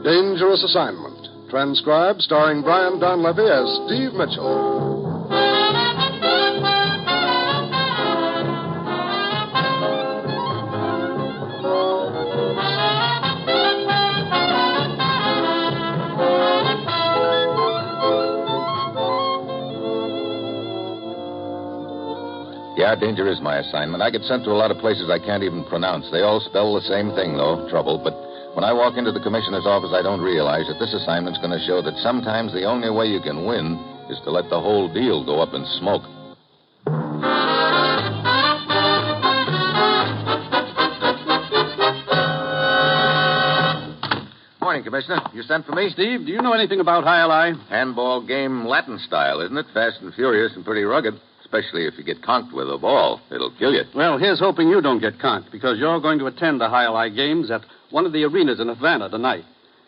Dangerous Assignment. Transcribed, starring Brian Donlevy as Steve Mitchell. Yeah, danger is my assignment. I get sent to a lot of places I can't even pronounce. They all spell the same thing, though, trouble. But when I walk into the commissioner's office, I don't realize that this assignment's going to show that sometimes the only way you can win is to let the whole deal go up in smoke. Morning, Commissioner. You sent for me? Steve, do you know anything about high-lie? Handball game Latin style, isn't it? Fast and furious and pretty rugged. Especially if you get conked with a ball. It'll kill you. Well, here's hoping you don't get conked, because you're going to attend the high-lie games at one of the arenas in Havana tonight.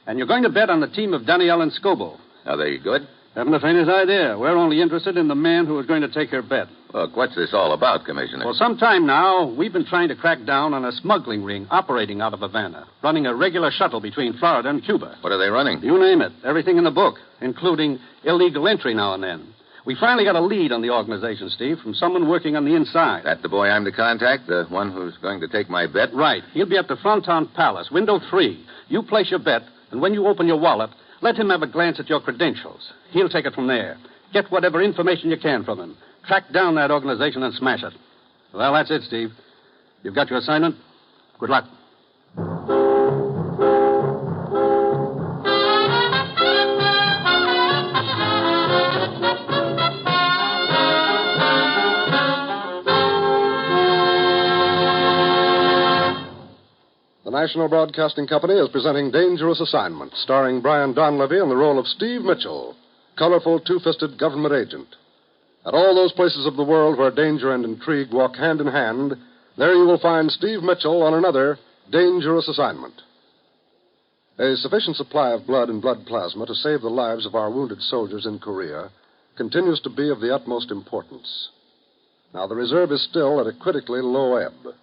And you're going to bet on the team of Danielle and Scobo. Are they good? Haven't the faintest idea. We're only interested in the man who is going to take your bet. Look, what's this all about, Commissioner? For some time now, we've been trying to crack down on a smuggling ring operating out of Havana, running a regular shuttle between Florida and Cuba. What are they running? You name it. Everything in the book, including illegal entry now and then. We finally got a lead on the organization, Steve, from someone working on the inside. That the boy I'm to contact? The one who's going to take my bet? Right. He'll be at the Fronton Palace, window 3. You place your bet, and when you open your wallet, let him have a glance at your credentials. He'll take it from there. Get whatever information you can from him. Track down that organization and smash it. Well, that's it, Steve. You've got your assignment. Good luck. The National Broadcasting Company is presenting Dangerous Assignment, starring Brian Donlevy in the role of Steve Mitchell, colorful, two-fisted government agent. At all those places of the world where danger and intrigue walk hand in hand, there you will find Steve Mitchell on another Dangerous Assignment. A sufficient supply of blood and blood plasma to save the lives of our wounded soldiers in Korea continues to be of the utmost importance. Now, the reserve is still at a critically low ebb.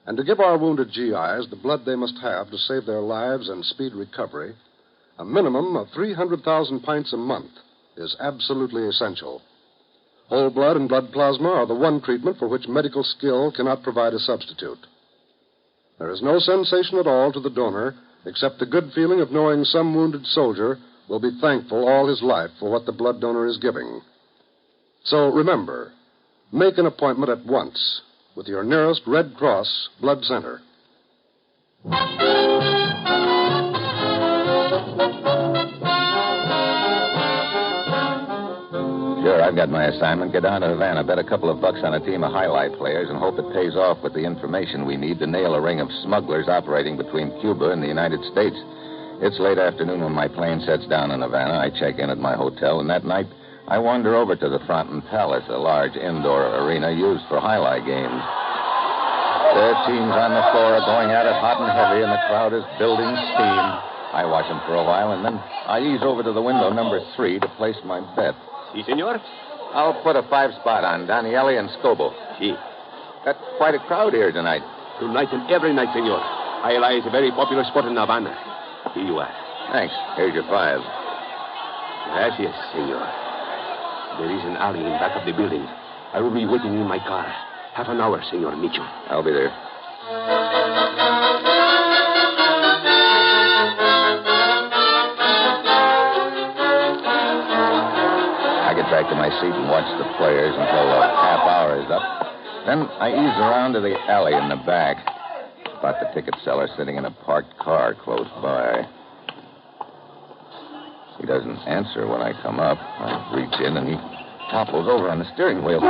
And to give our wounded GIs the blood they must have to save their lives and speed recovery, a minimum of 300,000 pints a month is absolutely essential. Whole blood and blood plasma are the one treatment for which medical skill cannot provide a substitute. There is no sensation at all to the donor except the good feeling of knowing some wounded soldier will be thankful all his life for what the blood donor is giving. So remember, make an appointment at once with your nearest Red Cross blood center. Sure, I've got my assignment. Get down to Havana, bet a couple of bucks on a team of highlight players, and hope it pays off with the information we need to nail a ring of smugglers operating between Cuba and the United States. It's late afternoon when my plane sets down in Havana. I check in at my hotel, and that night I wander over to the Fronton Palace, a large indoor arena used for highlight games. Their teams on the floor are going at it hot and heavy, and the crowd is building steam. I watch them for a while, and then I ease over to the window number 3 to place my bet. Si, senor. I'll put a 5-spot on Danielle and Scobo. Si. Got quite a crowd here tonight. Tonight and every night, senor. Highlight is a very popular sport in Havana. Here you are. Thanks. Here's your 5. Gracias, senor. There is an alley in back of the building. I will be waiting in my car. Half an hour, Senor Mitchell. I'll be there. I get back to my seat and watch the players until the half hour is up. Then I ease around to the alley in the back. Spot the ticket seller sitting in a parked car close by. He doesn't answer when I come up. I reach in and he topples over on the steering wheel.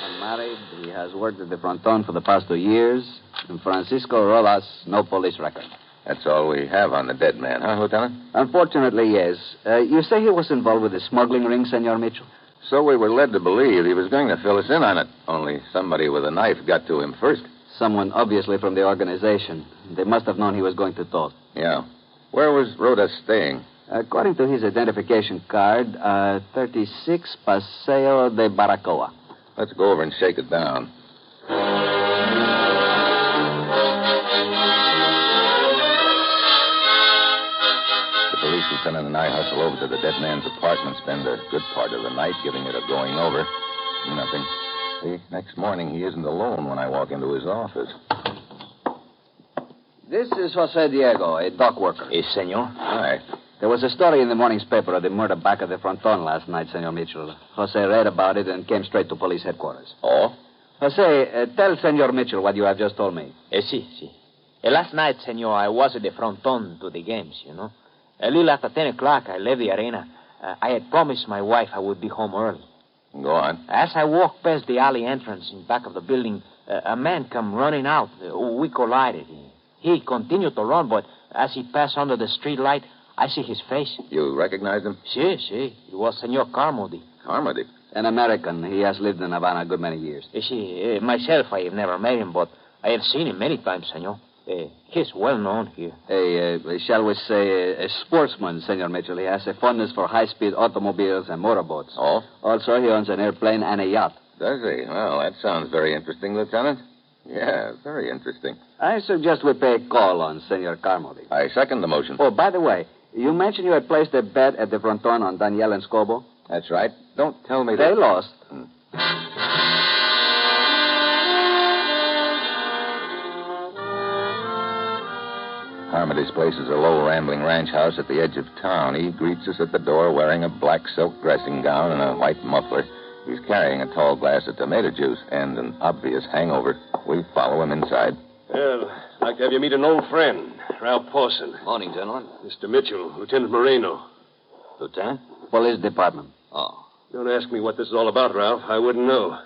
Unmarried. He has worked at the Fronton for the past 2 years. And Francisco Rodas, no police record. That's all we have on the dead man, huh, Lieutenant? Unfortunately, yes. You say he was involved with the smuggling ring, Senor Mitchell? So we were led to believe he was going to fill us in on it. Only somebody with a knife got to him first. Someone obviously from the organization. They must have known he was going to talk. Yeah. Where was Rhoda staying? According to his identification card, 36 Paseo de Baracoa. Let's go over and shake it down. The police lieutenant and I hustle over to the dead man's apartment, spend a good part of the night giving it a going over. Nothing. The next morning, he isn't alone when I walk into his office. This is Jose Diego, a dock worker. Yes, senor. Hi. There was a story in the morning's paper of the murder back at the fronton last night, Senor Mitchell. Jose read about it and came straight to police headquarters. Oh? Jose, tell Senor Mitchell what you have just told me. Si. Last night, senor, I was at the fronton to the games, you know. A little after 10 o'clock, I left the arena. I had promised my wife I would be home early. Go on. As I walked past the alley entrance in back of the building, a man come running out. We collided. He continued to run, but as he passed under the street light, I see his face. You recognize him? Si. It was Senor Carmody. Carmody? An American. He has lived in Havana a good many years. Si, myself, I have never met him, but I have seen him many times, senor. He's well known here. Shall we say, a sportsman, Senor Mitchell. He has a fondness for high-speed automobiles and motorboats. Oh? Also, he owns an airplane and a yacht. Does he? Well, that sounds very interesting, Lieutenant. Yeah, very interesting. I suggest we pay a call on Senor Carmody. I second the motion. Oh, by the way, you mentioned you had placed a bet at the fronton on Daniel and Scobo? That's right. Don't tell me They that... lost. Carmody's place is a low, rambling ranch house at the edge of town. He greets us at the door wearing a black silk dressing gown and a white muffler. He's carrying a tall glass of tomato juice and an obvious hangover. We follow him inside. Well, I'd like to have you meet an old friend, Ralph Pawson. Morning, gentlemen. Mr. Mitchell, Lieutenant Moreno. Lieutenant? Police Department. Oh. Don't ask me what this is all about, Ralph. I wouldn't know.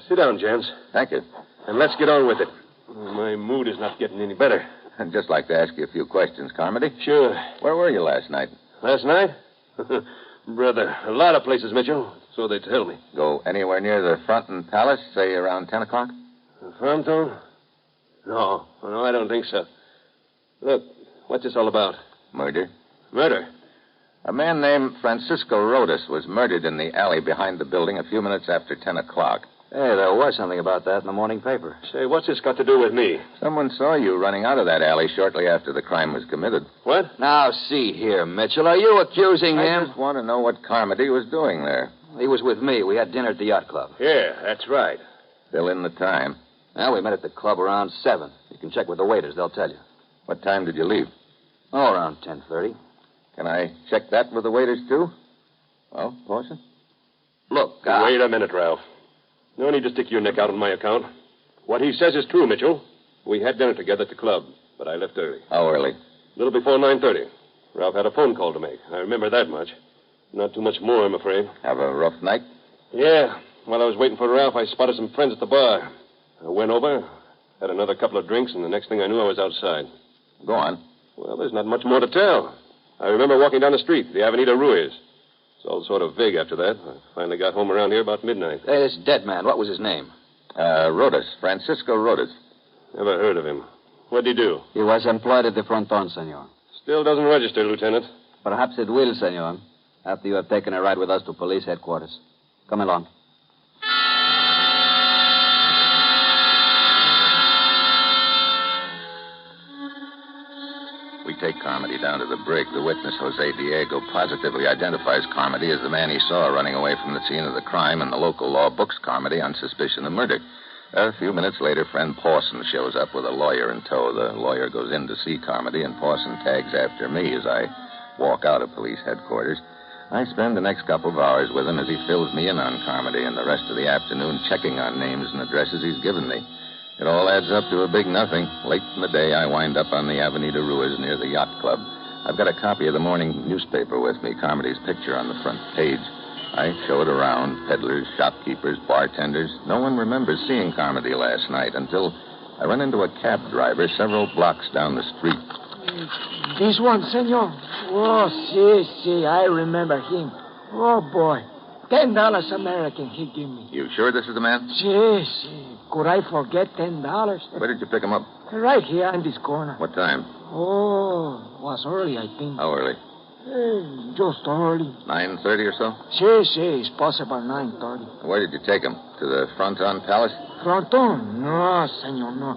Sit down, gents. Thank you. And let's get on with it. My mood is not getting any better. I'd just like to ask you a few questions, Carmody. Sure. Where were you last night? Last night? Brother, a lot of places, Mitchell. So they tell me. Go anywhere near the Fronton Palace, say around 10 o'clock? Fronton? No, I don't think so. Look, what's this all about? Murder. Murder? A man named Francisco Rodas was murdered in the alley behind the building a few minutes after 10 o'clock. Hey, there was something about that in the morning paper. Say, what's this got to do with me? Someone saw you running out of that alley shortly after the crime was committed. What? Now, see here, Mitchell. Are you accusing I him? just want to know what Carmody was doing there. He was with me. We had dinner at the yacht club. Yeah, that's right. Fill in the time. Well, we met at the club around 7. You can check with the waiters. They'll tell you. What time did you leave? Oh, around 10:30. Can I check that with the waiters, too? Well, Pawson? Look, Wait a minute, Ralph. No need to stick your neck out on my account. What he says is true, Mitchell. We had dinner together at the club, but I left early. How early? A little before 9:30. Ralph had a phone call to make. I remember that much. Not too much more, I'm afraid. Have a rough night? Yeah. While I was waiting for Ralph, I spotted some friends at the bar. I went over, had another couple of drinks, and the next thing I knew, I was outside. Go on. Well, there's not much more to tell. I remember walking down the street, the Avenida Ruiz. It's all sort of vague after that. I finally got home around here about midnight. Hey, this dead man, what was his name? Rodas. Francisco Rodas. Never heard of him. What'd he do? He was employed at the fronton, senor. Still doesn't register, Lieutenant. Perhaps it will, senor, after you have taken a ride with us to police headquarters. Come along. We take Carmody down to the brig. The witness, Jose Diego, positively identifies Carmody as the man he saw running away from the scene of the crime, and the local law books Carmody on suspicion of murder. A few minutes later, friend Pawson shows up with a lawyer in tow. The lawyer goes in to see Carmody, and Pawson tags after me as I walk out of police headquarters. I spend the next couple of hours with him as he fills me in on Carmody, and the rest of the afternoon checking on names and addresses he's given me. It all adds up to a big nothing. Late in the day, I wind up on the Avenida Ruiz near the yacht club. I've got a copy of the morning newspaper with me, Carmody's picture on the front page. I show it around, peddlers, shopkeepers, bartenders. No one remembers seeing Carmody last night until I run into a cab driver several blocks down the street. This one, senor. Oh, si, I remember him. Oh, boy. $10 American he gave me. You sure this is the man? Si. Could I forget $10? Where did you pick him up? Right here in this corner. What time? Oh, was early, I think. How early? Just early. 9:30 or so? Si, it's possible 9:30. Where did you take him? To the Fronton Palace? Fronton? No, senor, no.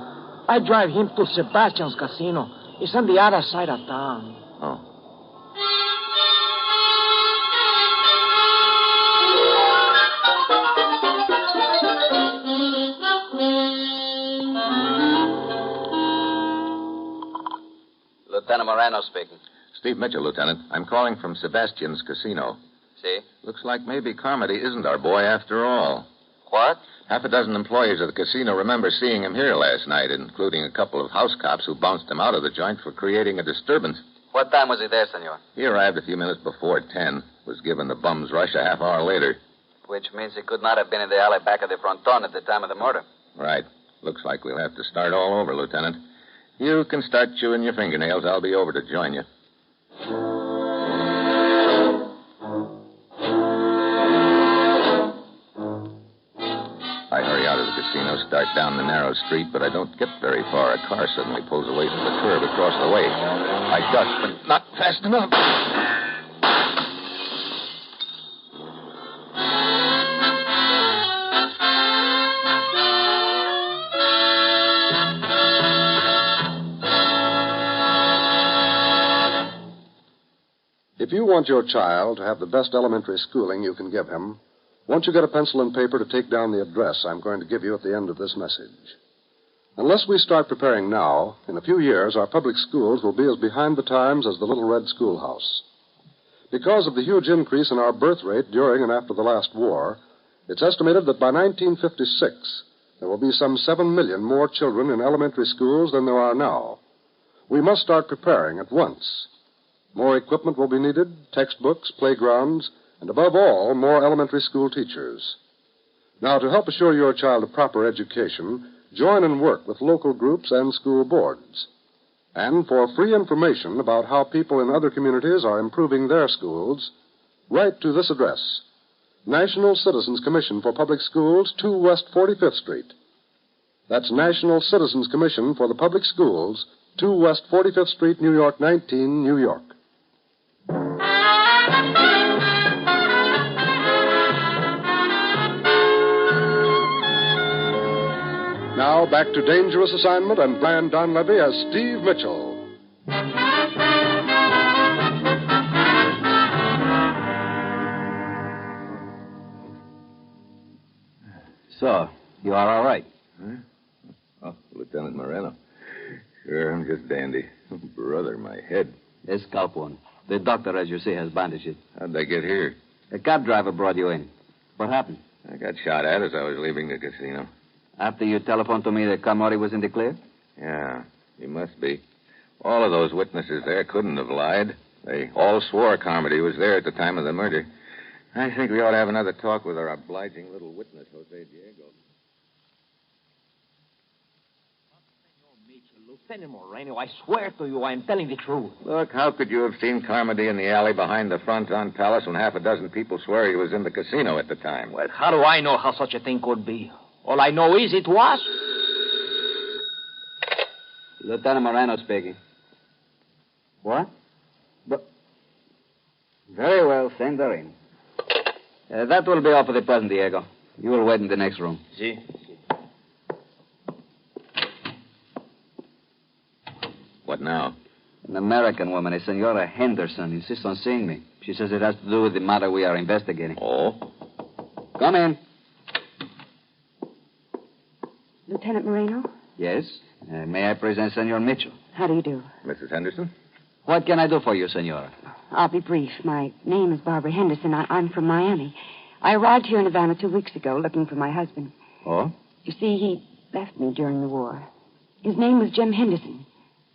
I drive him to Sebastian's casino. It's on the other side of town. Oh. Lieutenant Moreno speaking. Steve Mitchell, Lieutenant. I'm calling from Sebastian's casino. See? Looks like maybe Carmody isn't our boy after all. What? Half a dozen employees of the casino remember seeing him here last night, including a couple of house cops who bounced him out of the joint for creating a disturbance. What time was he there, senor? He arrived a few minutes before 10, was given the bum's rush a half hour later. Which means he could not have been in the alley back of the fronton at the time of the murder. Right. Looks like we'll have to start all over, Lieutenant. You can start chewing your fingernails. I'll be over to join you. I hurry out of the casino, start down the narrow street, but I don't get very far. A car suddenly pulls away from the curb across the way. I duck, but not fast enough. If you want your child to have the best elementary schooling you can give him, won't you get a pencil and paper to take down the address I'm going to give you at the end of this message? Unless we start preparing now, in a few years, our public schools will be as behind the times as the Little Red Schoolhouse. Because of the huge increase in our birth rate during and after the last war, it's estimated that by 1956, there will be some 7 million more children in elementary schools than there are now. We must start preparing at once. More equipment will be needed, textbooks, playgrounds, and above all, more elementary school teachers. Now, to help assure your child a proper education, join and work with local groups and school boards. And for free information about how people in other communities are improving their schools, write to this address: National Citizens Commission for Public Schools, 2 West 45th Street. That's National Citizens Commission for the Public Schools, 2 West 45th Street, New York, 19, New York. Now, back to Dangerous Assignment and Brian Donlevy as Steve Mitchell. So, you are all right? Huh? Oh, Lieutenant Moreno. Sure, I'm just dandy. Brother, my head. A scalp wound. The doctor, as you say, has bandaged it. How'd they get here? A cab driver brought you in. What happened? I got shot at as I was leaving the casino. After you telephoned to me that Carmody was in the clear? Yeah, he must be. All of those witnesses there couldn't have lied. They all swore Carmody was there at the time of the murder. I think we ought to have another talk with our obliging little witness, Jose Diego. Lieutenant Moreno, I swear to you, I'm telling the truth. Look, how could you have seen Carmody in the alley behind the Fronton Palace when half a dozen people swear he was in the casino at the time? Well, how do I know how such a thing could be? All I know is it was. Lieutenant Moreno speaking. What? But... Very well, send her in. That will be all for the present, Diego. You will wait in the next room. See? What now? An American woman, a Senora Henderson, insists on seeing me. She says it has to do with the matter we are investigating. Oh? Come in. Lieutenant Moreno? Yes? May I present Senor Mitchell? How do you do? Mrs. Henderson? What can I do for you, Senora? I'll be brief. My name is Barbara Henderson. I'm from Miami. I arrived here in Havana 2 weeks ago looking for my husband. Oh? You see, he left me during the war. His name was Jim Henderson.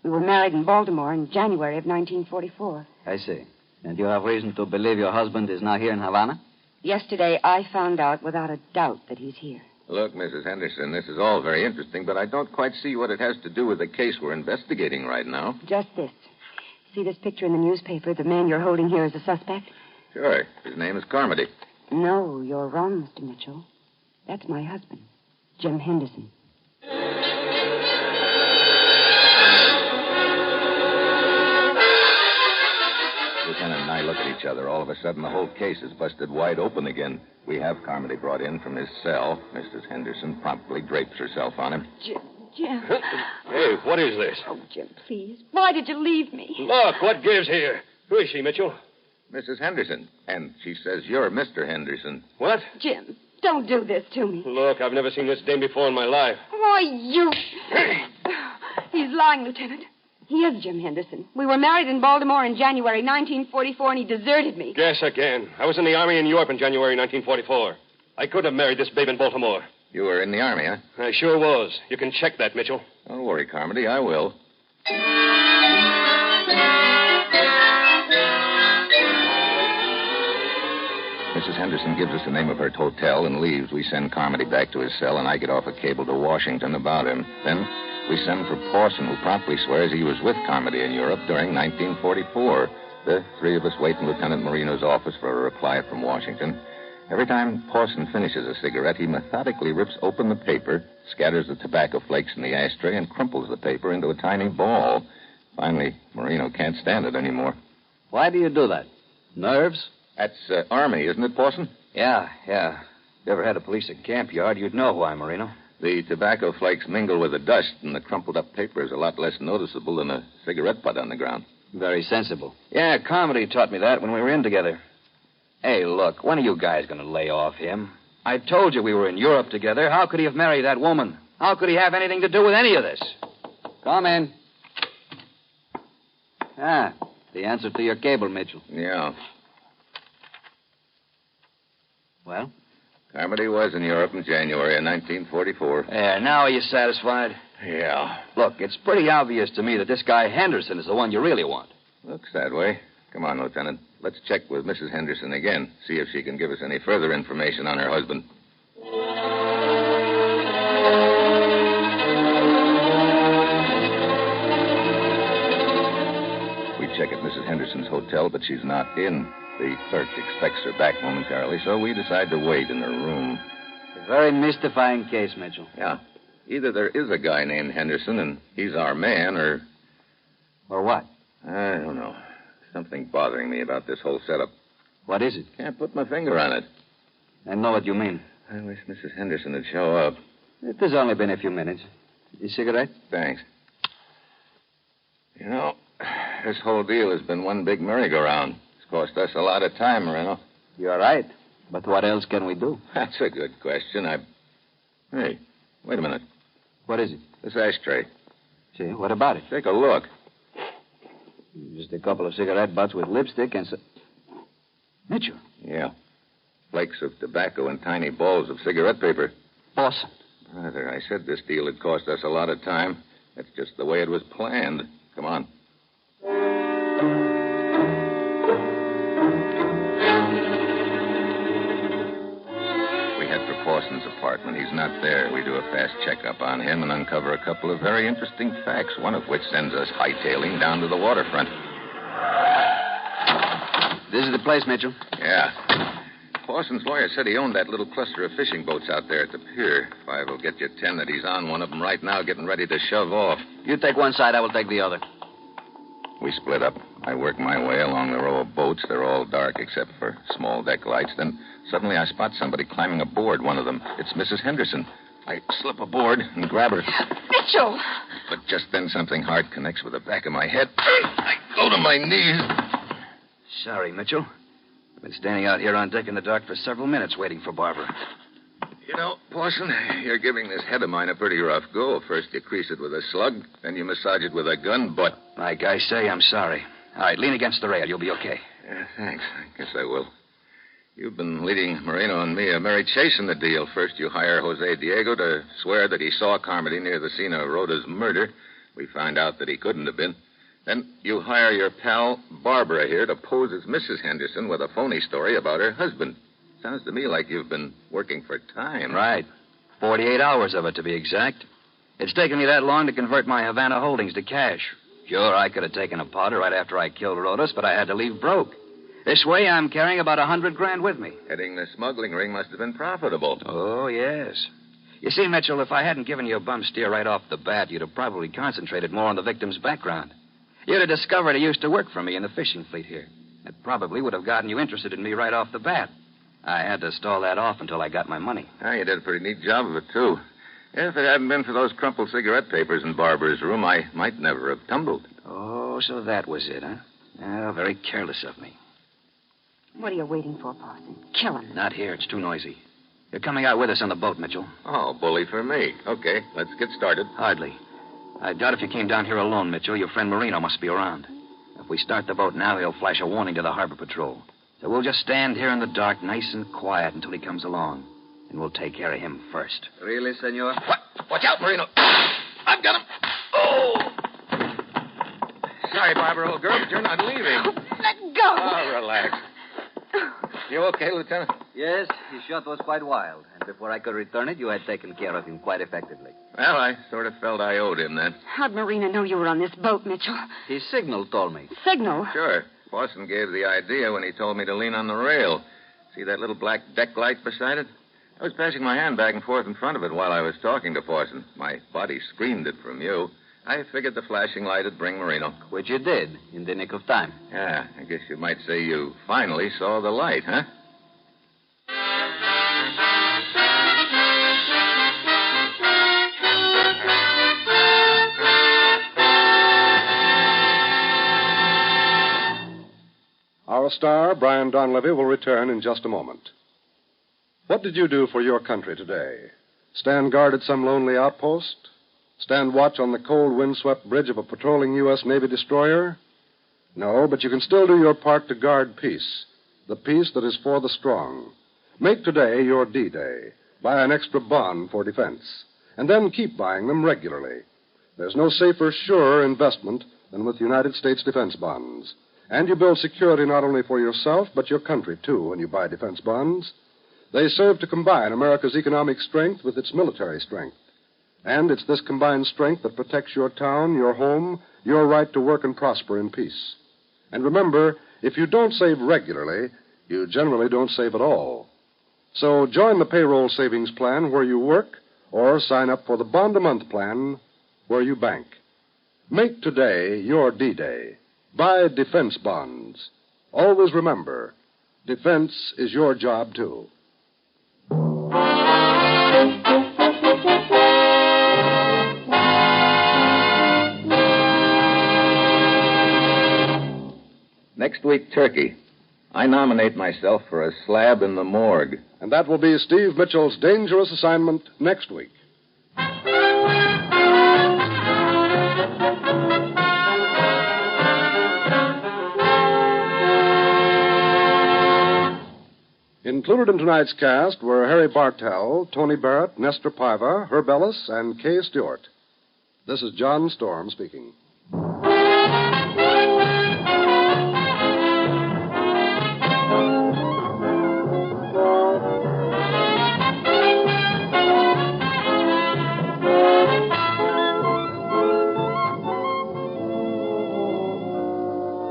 We were married in Baltimore in January of 1944. I see. And you have reason to believe your husband is now here in Havana? Yesterday, I found out without a doubt that he's here. Look, Mrs. Henderson, this is all very interesting, but I don't quite see what it has to do with the case we're investigating right now. Just this. See this picture in the newspaper? The man you're holding here is a suspect? Sure. His name is Carmody. No, you're wrong, Mr. Mitchell. That's my husband, Jim Henderson. Lieutenant, look at each other. All of a sudden, the whole case is busted wide open again. We have Carmody brought in from his cell. Mrs. Henderson promptly drapes herself on him. Jim. Hey, what is this? Oh, Jim, please. Why did you leave me? Look, what gives here? Who is she, Mitchell? Mrs. Henderson. And she says you're Mr. Henderson. What? Jim, don't do this to me. Look, I've never seen this dame before in my life. Why, you... Hey! He's lying, Lieutenant. He is Jim Henderson. We were married in Baltimore in January 1944, and he deserted me. Guess again. I was in the Army in Europe in January 1944. I could have married this babe in Baltimore. You were in the Army, huh? I sure was. You can check that, Mitchell. Don't worry, Carmody. I will. Mrs. Henderson gives us the name of her hotel and leaves. We send Carmody back to his cell, and I get off a cable to Washington about him. Then we send for Pawson, who promptly swears he was with Carmody in Europe during 1944. The three of us wait in Lieutenant Marino's office for a reply from Washington. Every time Pawson finishes a cigarette, he methodically rips open the paper, scatters the tobacco flakes in the ashtray, and crumples the paper into a tiny ball. Finally, Marino can't stand it anymore. Why do you do that? Nerves? That's Army, isn't it, Pawson? Yeah. If you ever had a police at camp yard, you'd know why, Marino. The tobacco flakes mingle with the dust, and the crumpled up paper is a lot less noticeable than a cigarette butt on the ground. Very sensible. Yeah, Carmody taught me that when we were in together. Hey, look, when are you guys going to lay off him? I told you we were in Europe together. How could he have married that woman? How could he have anything to do with any of this? Come in. Ah, the answer to your cable, Mitchell. Yeah. Well? Carmody was in Europe in January of 1944. Yeah, now are you satisfied? Yeah. Look, it's pretty obvious to me that this guy Henderson is the one you really want. Looks that way. Come on, Lieutenant. Let's check with Mrs. Henderson again, see if she can give us any further information on her husband. We check at Mrs. Henderson's hotel, but she's not in. The clerk expects her back momentarily, so we decide to wait in her room. A very mystifying case, Mitchell. Yeah. Either there is a guy named Henderson, and he's our man, or... Or what? I don't know. Something bothering me about this whole setup. What is it? Can't put my finger on it. I know what you mean. I wish Mrs. Henderson would show up. It has only been a few minutes. You cigarette? Thanks. You know, this whole deal has been one big merry-go-round. It's cost us a lot of time, Moreno. You're right. But what else can we do? That's a good question. Hey, wait a minute. What is it? This ashtray. See, what about it? Take a look. Just a couple of cigarette butts with lipstick and Mitchell. Yeah. Flakes of tobacco and tiny balls of cigarette paper. Awesome. Brother, I said this deal had cost us a lot of time. That's just the way it was planned. Come on. We head for Pawson's apartment. He's not there. We do a fast checkup on him and uncover a couple of very interesting facts, one of which sends us hightailing down to the waterfront. This is the place, Mitchell. Yeah. Pawson's lawyer said he owned that little cluster of fishing boats out there at the pier. Five will get you 10 that he's on one of them right now, getting ready to shove off. You take one side, I will take the other. We split up. I work my way along the row of boats. They're all dark except for small deck lights. Then suddenly I spot somebody climbing aboard one of them. It's Mrs. Henderson. I slip aboard and grab her. Mitchell! But just then something hard connects with the back of my head. I go to my knees. Sorry, Mitchell. I've been standing out here on deck in the dark for several minutes waiting for Barbara. You know, Pawson, you're giving this head of mine a pretty rough go. First you crease it with a slug, then you massage it with a gun butt. Like I say, I'm sorry. All right, lean against the rail. You'll be okay. Yeah, thanks. I guess I will. You've been leading Marino and me a merry chase in the deal. First you hire Jose Diego to swear that he saw Carmody near the scene of Rhoda's murder. We find out that he couldn't have been. Then you hire your pal Barbara here to pose as Mrs. Henderson with a phony story about her husband. Sounds to me like you've been working for time. Right. 48 hours of it, to be exact. It's taken me that long to convert my Havana holdings to cash. Sure, I could have taken a powder right after I killed Rhodas, but I had to leave broke. This way, I'm carrying about $100,000 with me. Heading the smuggling ring must have been profitable. Oh, yes. You see, Mitchell, if I hadn't given you a bum steer right off the bat, you'd have probably concentrated more on the victim's background. You'd have discovered he used to work for me in the fishing fleet here. It probably would have gotten you interested in me right off the bat. I had to stall that off until I got my money. Oh, you did a pretty neat job of it, too. If it hadn't been for those crumpled cigarette papers in Barbara's room, I might never have tumbled. Oh, so that was it, huh? Oh, very careless of me. What are you waiting for, Parson? Kill him. Not here. It's too noisy. You're coming out with us on the boat, Mitchell. Oh, bully for me. Okay, let's get started. Hardly. I doubt if you came down here alone, Mitchell. Your friend Marino must be around. If we start the boat now, he'll flash a warning to the harbor patrol. So we'll just stand here in the dark, nice and quiet, until he comes along. And we'll take care of him first. Really, senor? What? Watch out, Marino. I've got him. Oh! Sorry, Barbara, old girl, but you're not leaving. Let go. Oh, relax. You okay, Lieutenant? Yes, his shot was quite wild. And before I could return it, you had taken care of him quite effectively. Well, I sort of felt I owed him that. How'd Marina know you were on this boat, Mitchell? His signal told me. Signal? Sure. Boston gave the idea when he told me to lean on the rail. See that little black deck light beside it? I was passing my hand back and forth in front of it while I was talking to Forson. My body screamed it from you. I figured the flashing light would bring Marino. Which you did, in the nick of time. Yeah, I guess you might say you finally saw the light, huh? Our star, Brian Donlevy, will return in just a moment. What did you do for your country today? Stand guard at some lonely outpost? Stand watch on the cold, windswept bridge of a patrolling U.S. Navy destroyer? No, but you can still do your part to guard peace, the peace that is for the strong. Make today your D-Day. Buy an extra bond for defense, and then keep buying them regularly. There's no safer, surer investment than with United States defense bonds. And you build security not only for yourself, but your country, too, when you buy defense bonds. They serve to combine America's economic strength with its military strength. And it's this combined strength that protects your town, your home, your right to work and prosper in peace. And remember, if you don't save regularly, you generally don't save at all. So join the payroll savings plan where you work, or sign up for the bond-a-month plan where you bank. Make today your D-Day. Buy defense bonds. Always remember, defense is your job, too. Next week, Turkey. I nominate myself for a slab in the morgue. And that will be Steve Mitchell's dangerous assignment next week. Included in tonight's cast were Harry Bartell, Tony Barrett, Nestor Paiva, Herb Ellis, and Kay Stewart. This is John Storm speaking.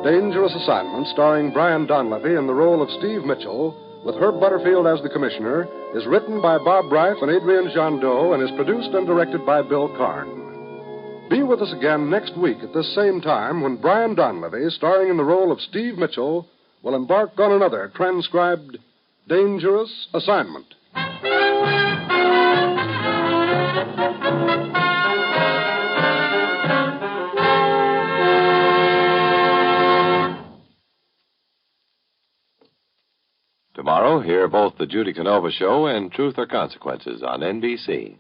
Dangerous Assignment, starring Brian Donlevy in the role of Steve Mitchell, with Herb Butterfield as the commissioner, is written by Bob Reif and Adrian Jandot and is produced and directed by Bill Karn. Be with us again next week at this same time when Brian Donlevy, starring in the role of Steve Mitchell, will embark on another transcribed Dangerous Assignment. Tomorrow, hear both the Judy Canova Show and Truth or Consequences on NBC.